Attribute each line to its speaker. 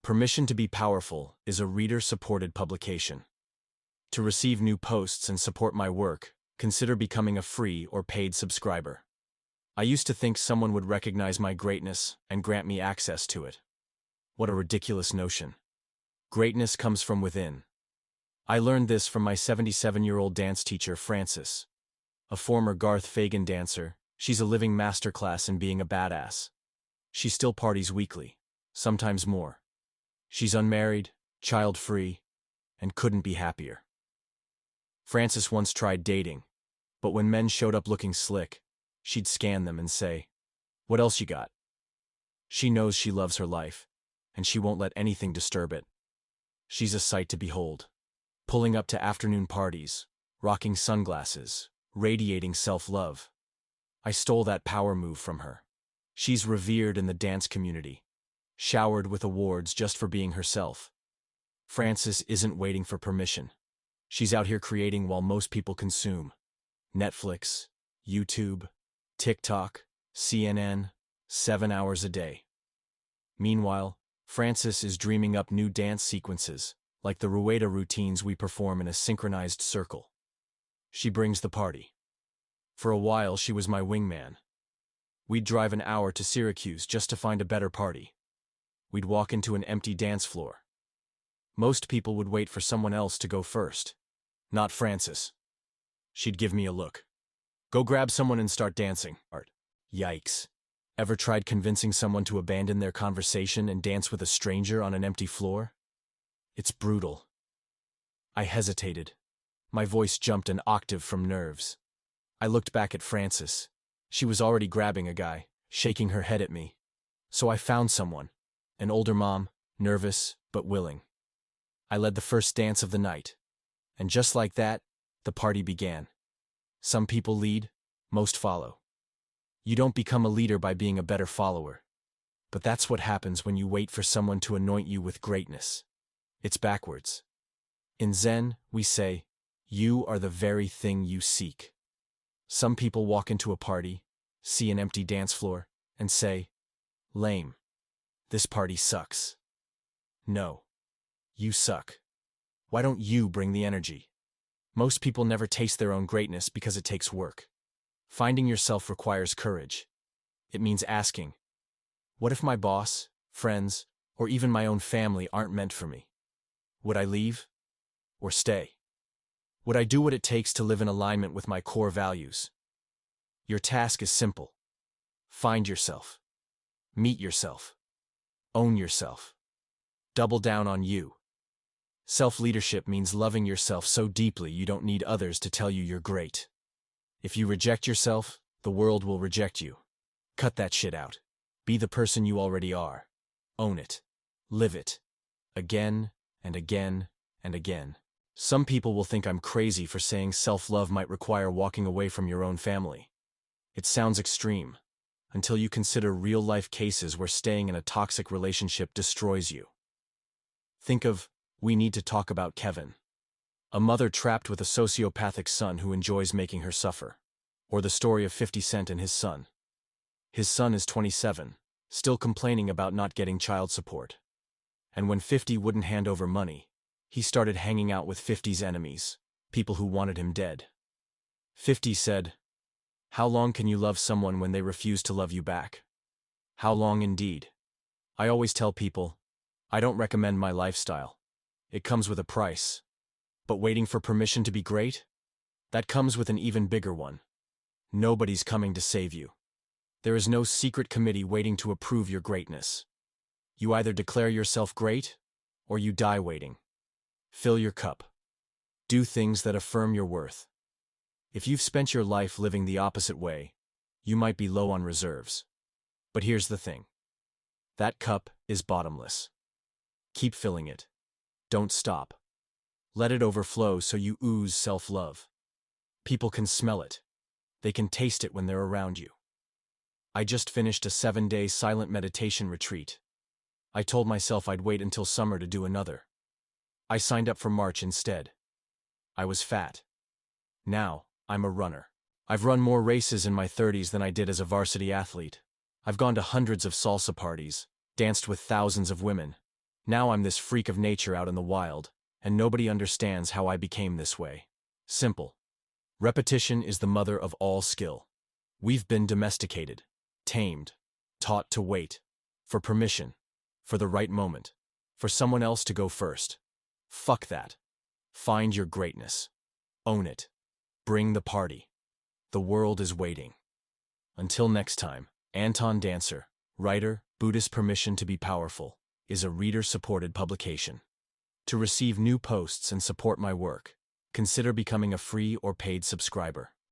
Speaker 1: Permission to be Powerful is a reader-supported publication. To receive new posts and support my work, consider becoming a free or paid subscriber. I used to think someone would recognize my greatness and grant me access to it. What a ridiculous notion. Greatness comes from within. I learned this from my 77-year-old dance teacher, Frances. A former Garth Fagan dancer, she's a living masterclass in being a badass. She still parties weekly, sometimes more. She's unmarried, child-free, and couldn't be happier. Frances once tried dating, but when men showed up looking slick, she'd scan them and say, "What else you got?" She knows she loves her life, and she won't let anything disturb it. She's a sight to behold. Pulling up to afternoon parties, rocking sunglasses, radiating self-love. I stole that power move from her. She's revered in the dance community, showered with awards just for being herself. Frances isn't waiting for permission. She's out here creating while most people consume. Netflix, YouTube, TikTok, CNN, 7 hours a day. Meanwhile, Frances is dreaming up new dance sequences, like the Rueda routines we perform in a synchronized circle. She brings the party. For a while, she was my wingman. We'd drive an hour to Syracuse just to find a better party. We'd walk into an empty dance floor. Most people would wait for someone else to go first. Not Frances. She'd give me a look. "Go grab someone and start dancing." Art. Yikes. Ever tried convincing someone to abandon their conversation and dance with a stranger on an empty floor? It's brutal. I hesitated. My voice jumped an octave from nerves. I looked back at Frances. She was already grabbing a guy, shaking her head at me. So I found someone. An older mom, nervous but willing. I led the first dance of the night. And just like that, the party began. Some people lead, most follow. You don't become a leader by being a better follower. But that's what happens when you wait for someone to anoint you with greatness. It's backwards. In Zen, we say, "You are the very thing you seek." Some people walk into a party, see an empty dance floor, and say, "Lame. This party sucks." No. You suck. Why don't you bring the energy? Most people never taste their own greatness because it takes work. Finding yourself requires courage. It means asking, what if my boss, friends, or even my own family aren't meant for me? Would I leave? Or stay? Would I do what it takes to live in alignment with my core values? Your task is simple. Find yourself. Meet yourself. Own yourself. Double down on you. Self-leadership means loving yourself so deeply you don't need others to tell you you're great. If you reject yourself, the world will reject you. Cut that shit out. Be the person you already are. Own it. Live it. Again and again and again. Some people will think I'm crazy for saying self-love might require walking away from your own family. It sounds extreme, until you consider real-life cases where staying in a toxic relationship destroys you. Think of We Need to Talk About Kevin. A mother trapped with a sociopathic son who enjoys making her suffer. Or the story of 50 Cent and his son. His son is 27, still complaining about not getting child support. And when 50 wouldn't hand over money, he started hanging out with 50's enemies, people who wanted him dead. 50 said, "How long can you love someone when they refuse to love you back?" How long indeed? I always tell people, I don't recommend my lifestyle. It comes with a price. But waiting for permission to be great? That comes with an even bigger one. Nobody's coming to save you. There is no secret committee waiting to approve your greatness. You either declare yourself great, or you die waiting. Fill your cup. Do things that affirm your worth. If you've spent your life living the opposite way, you might be low on reserves. But here's the thing. That cup is bottomless. Keep filling it. Don't stop. Let it overflow so you ooze self-love. People can smell it. They can taste it when they're around you. I just finished a 7-day silent meditation retreat. I told myself I'd wait until summer to do another. I signed up for March instead. I was fat. Now, I'm a runner. I've run more races in my 30s than I did as a varsity athlete. I've gone to hundreds of salsa parties, danced with thousands of women. Now I'm this freak of nature out in the wild, and nobody understands how I became this way. Simple. Repetition is the mother of all skill. We've been domesticated, tamed, taught to wait, for permission, for the right moment, for someone else to go first. Fuck that. Find your greatness. Own it. Bring the party. The world is waiting. Until next time, Anton Dancer, writer, Buddhist Permission to be Powerful, is a reader-supported publication. To receive new posts and support my work, consider becoming a free or paid subscriber.